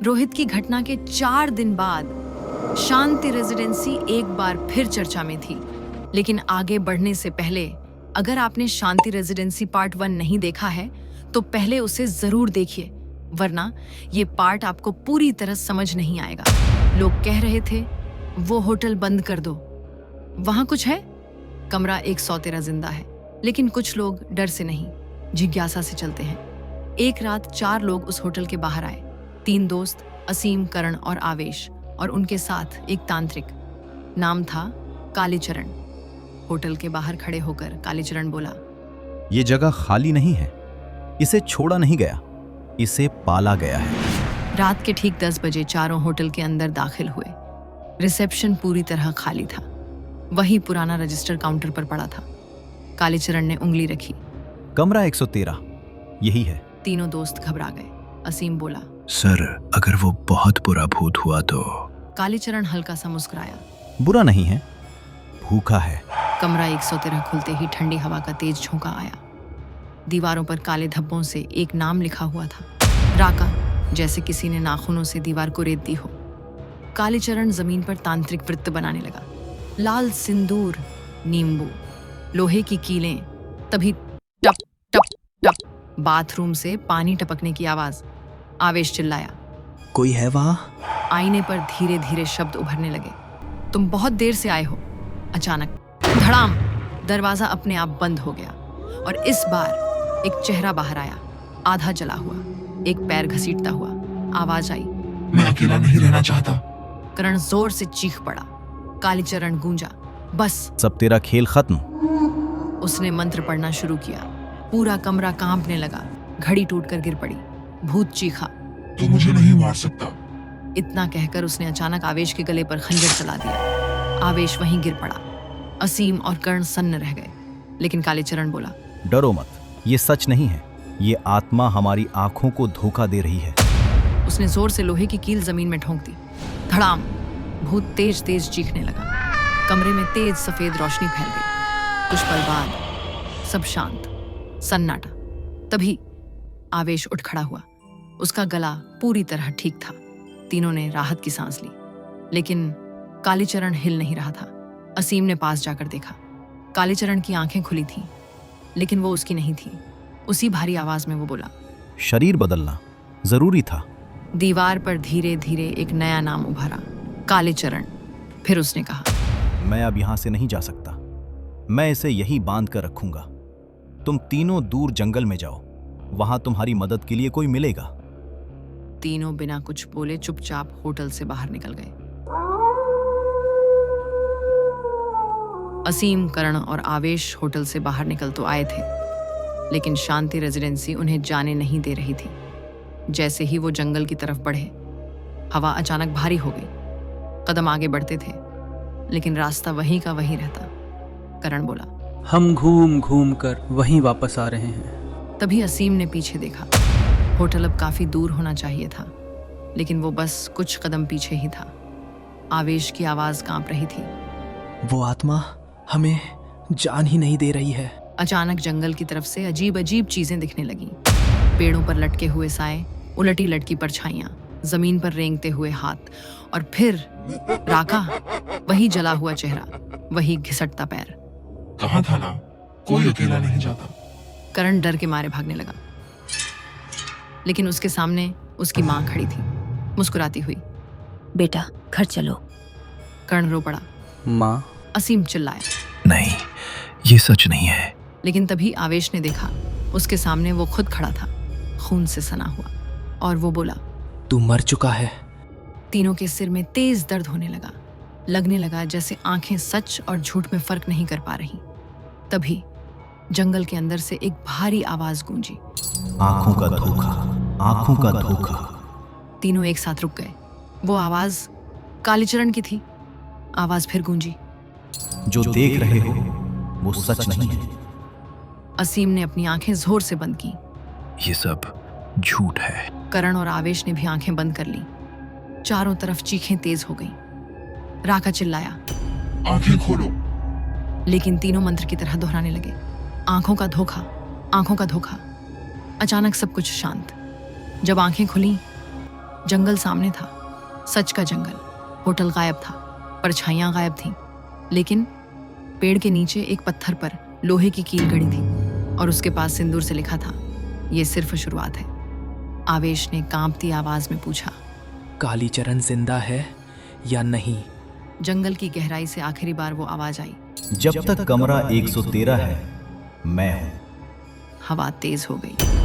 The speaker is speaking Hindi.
रोहित की घटना के 4 दिन बाद शांति रेजिडेंसी एक बार फिर चर्चा में थी। लेकिन आगे बढ़ने से पहले अगर आपने शांति रेजिडेंसी पार्ट 1 नहीं देखा है तो पहले उसे जरूर देखिए, वरना ये पार्ट आपको पूरी तरह समझ नहीं आएगा। लोग कह रहे थे वो होटल बंद कर दो, वहां कुछ है। कमरा 113 जिंदा है, लेकिन कुछ लोग डर से नहीं, जिज्ञासा से चलते हैं। एक रात 4 लोग उस होटल के बाहर आए। 3 दोस्त, असीम, करण और आवेश, और उनके साथ एक तांत्रिक। नाम था कालीचरण। होटल के बाहर खड़े होकर कालीचरण बोला, ये जगह खाली नहीं है, इसे छोड़ा नहीं गया, इसे पाला गया है। रात के ठीक 10 बजे चारों होटल के अंदर दाखिल हुए। रिसेप्शन पूरी तरह खाली था। वही पुराना रजिस्टर काउंटर पर पड़ा था। कालीचरण ने उंगली रखी। कमरा 113 यही है। तीनों दोस्त घबरा गए। असीम बोला, सर, अगर वो बहुत बुरा भूत हुआ तो। कालीचरण हल्का सा मुस्कुराया। बुरा नहीं है, भूखा है। कमरा 113 खुलते ही ठंडी हवा का तेज झोंका आया। दीवारों पर काले धब्बों से एक नाम लिखा हुआ था, राका, जैसे किसी ने नाखूनों से दीवार को रेत दी हो। कालीचरण जमीन पर तांत्रिक वृत्त बनाने लगा। लाल सिंदूर, नींबू, लोहे की कीलें। तभी टप टप टप बाथरूम से पानी टपकने की आवाज। आवेश चिल्लाया, कोई है वहां? आईने पर धीरे धीरे शब्द उभरने लगे, तुम बहुत देर से आए हो। अचानक धड़ाम, दरवाजा अपने आप बंद हो गया और इस बार एक चेहरा बाहर आया, आधा जला हुआ, एक पैर घसीटता हुआ। आवाज आई, मैं अकेला नहीं रहना चाहता। करण जोर से चीख पड़ा। कालीचरण गूंजा, बस। सब तेरा खेल खत्म। उसने मंत्र पढ़ना शुरू किया। पूरा कमरा कांपने लगा। घड़ी टूटकर गिर पड़ी। भूत चीखा, तू मुझे नहीं मार सकता। इतना कहकर उसने अचानक आवेश के गले पर खंजर चला दिया। आवेश वहीं गिर पड़ा। असीम और कर्ण सन्न रह गए। लेकिन कालीचरण बोला, डरो मत, ये सच नहीं है, ये आत्मा हमारी आंखों को धोखा दे रही है। उसने जोर से लोहे की कील जमीन में ठोंक दी। धड़ाम, भूत तेज तेज चीखने लगा। कमरे में तेज सफेद रोशनी फैल गई। कुछ पल बाद सब शांत, सन्नाटा। तभी आवेश उठ खड़ा हुआ। उसका गला पूरी तरह ठीक था। तीनों ने राहत की सांस ली, लेकिन कालीचरण हिल नहीं रहा था। असीम ने पास जाकर देखा। कालीचरण की आंखें खुली थीं, लेकिन वो उसकी नहीं थी। उसी भारी आवाज में वो बोला, शरीर बदलना जरूरी था। दीवार पर धीरे धीरे एक नया नाम उभरा, कालीचरण। फिर उसने कहा, मैं अब यहां से नहीं जा सकता, मैं इसे यहीं बांध कर रखूंगा। तुम तीनों दूर जंगल में जाओ, वहां तुम्हारी मदद के लिए कोई मिलेगा। तीनों बिना कुछ बोले चुपचाप होटल से बाहर निकल गए। असीम, करण और आवेश होटल से बाहर निकल तो आए थे, लेकिन शांति रेजिडेंसी उन्हें जाने नहीं दे रही थी। जैसे ही वो जंगल की तरफ बढ़े, हवा अचानक भारी हो गई। कदम आगे बढ़ते थे, लेकिन रास्ता वहीं का वहीं रहता। करण बोला, हम घूम घूम कर वहीं वापस आ रहे हैं। तभी असीम ने पीछे देखा। होटल अब काफी दूर होना चाहिए था, लेकिन वो बस कुछ कदम पीछे ही था। आवेश की आवाज कांप रही थी, वो आत्मा हमें जान ही नहीं दे रही है। अचानक जंगल की तरफ से अजीब अजीब चीजें दिखने लगीं। पेड़ों पर लटके हुए साए, उलटी लटकी परछाइयां, जमीन पर रेंगते हुए हाथ, और फिर राका, वही जला हुआ चेहरा, वही घिसटता पैर। कहाँ था ना, कोई अकेला नहीं जाता। करण डर के मारे भागने लगा, लेकिन उसके सामने उसकी माँ खड़ी थी, मुस्कुराती हुई। बेटा, घर चलो। करण रो पड़ा। माँ? असीम चिल्लाया, नहीं, ये सच नहीं है। लेकिन तभी आवेश ने देखा, उसके सामने वो खुद खड़ा था, खून से सना हुआ, और वो बोला, तू मर चुका है। तीनों के सिर में तेज दर्द होने लगा। लगने लगा जैसे आंखें सच और झूठ में फर्क नहीं कर पा रही। तभी जंगल के अंदर से एक भारी आवाज गूंजी, आंखों का धोखा, आंखों का धोखा। तीनों एक साथ रुक गए। वो आवाज कालीचरण की थी। आवाज फिर गूंजी, जो देख रहे हो वो सच नहीं है। असीम ने अपनी आंखें जोर से बंद की। ये सब झूठ है। करण और आवेश ने भी आंखें बंद कर ली। चारों तरफ चीखें तेज हो गईं। राका चिल्लाया, आंखें खोलो। लेकिन तीनों मंत्र की तरह दोहराने लगे, आंखों का धोखा, आंखों का धोखा। अचानक सब कुछ शांत। जब आंखें खुली जंगल सामने था, सच का जंगल। होटल गायब था, परछाइयां गायब थीं, लेकिन पेड़ के नीचे एक पत्थर पर लोहे की कील गड़ी थी और उसके पास सिंदूर से लिखा था, ये सिर्फ शुरुआत है। आवेश ने कांपती आवाज में पूछा, कालीचरण जिंदा है या नहीं? जंगल की गहराई से आखिरी बार वो आवाज आई। जब तक कमरा 113 है, मैं हूं। हवा तेज हो गई।